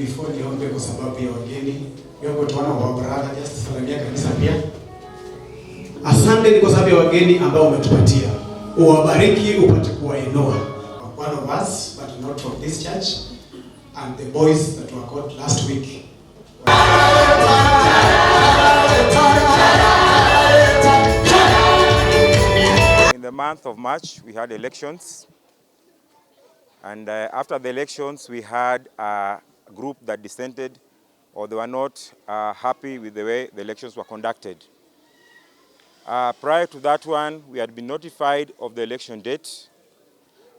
before niombe kwa sababu ya wageni, niombe tuone wa brother just salamia kanisa pia. Asante kwa sababu ya wageni ambao umetupatia. Uwabariki upate kuwainua. One of us but not from this church and the boys that were called last week. In the month of March we had elections. And after the elections, we had a group that dissented, or they were not happy with the way the elections were conducted. Prior to that one, we had been notified of the election date,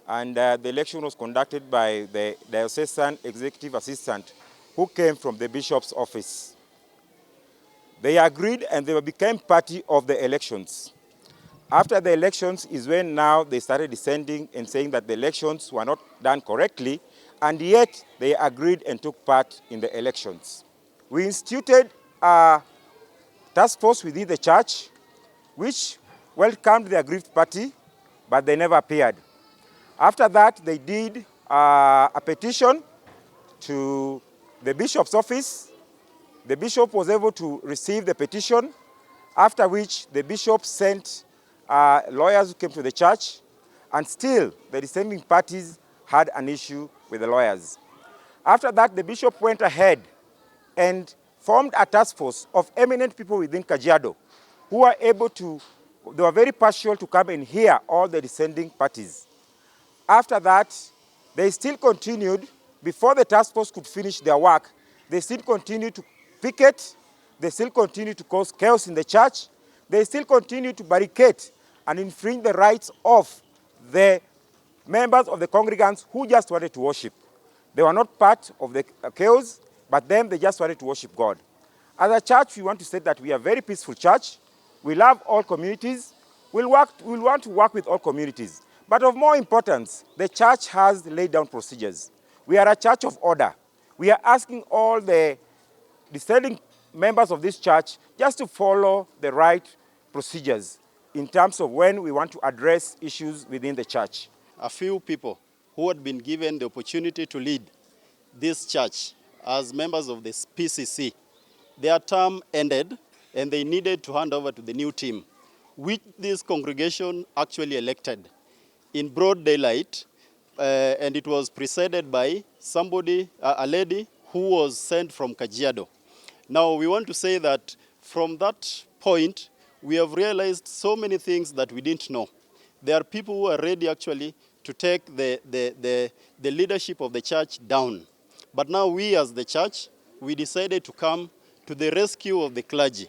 and the election was conducted by the diocesan executive assistant who came from the bishop's office. They agreed and they became party of the elections. After the elections is when now they started dissenting and saying that the elections were not done correctly, and yet they agreed and took part in the elections. We instituted a task force within the church which welcomed the aggrieved party, but they never appeared. After that, they did a petition to the bishop's office. The bishop was able to receive the petition, after which the bishop sent lawyers who came to the church, and still the dissenting parties had an issue with the lawyers. After that, the bishop went ahead and formed a task force of eminent people within Kajiado who were able to, they were very partial to come and hear all the dissenting parties. After that, they still continued, before the task force could finish their work, they still continued to picket, they still continued to cause chaos in the church, they still continued to barricade and infringe the rights of the members of the congregants who just wanted to worship. They were not part of the chaos, but then they just wanted to worship God. As a church, we want to say that we are a very peaceful church. We love all communities. We'll want to work with all communities. But of more importance, the church has laid down procedures. We are a church of order. We are asking all the dissenting members of this church just to follow the right procedures in terms of when we want to address issues within the church. A few people who had been given the opportunity to lead this church as members of the PCC, their term ended and they needed to hand over to the new team, which this congregation actually elected in broad daylight, and it was preceded by somebody, a lady who was sent from Kajiado. Now we want to say that from that point, we have realized so many things that we didn't know. There are people who are ready actually to take the leadership of the church down. But now we as the church, we decided to come to the rescue of the clergy.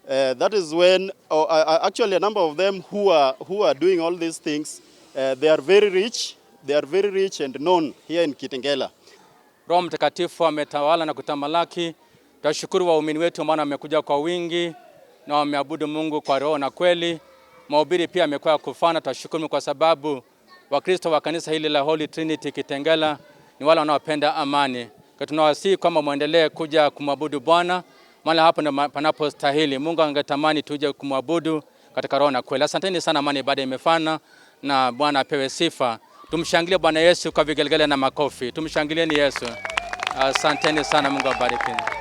That is when, actually a number of them who are doing all these things, they are very rich and known here in Kitengela. Roho Mtakatifu ametawala na kutamalaki. Tunashukuru waumini wetu maana wamekuja kwa wingi na wameabudu Mungu kwa roho na kweli. Mahubiri pia yamekuwa kufana. Tunashukuru kwa sababu Wakristo wa kanisa hili la Holy Trinity Kitengela ni wale wanaopenda amani. Kwa tunawasihi kwamba muendelee kuja kumwabudu Bwana maana hapo ndipo panapostahili. Mungu angetamani tuje kumwabudu katika roho na kweli. Asanteni sana, amani ibada imefana na Bwana apewe sifa. Tumshangilie Bwana Yesu kwa vigelegele na makofi. Tumshangilieni Yesu. Asanteni sana, Mungu awabariki.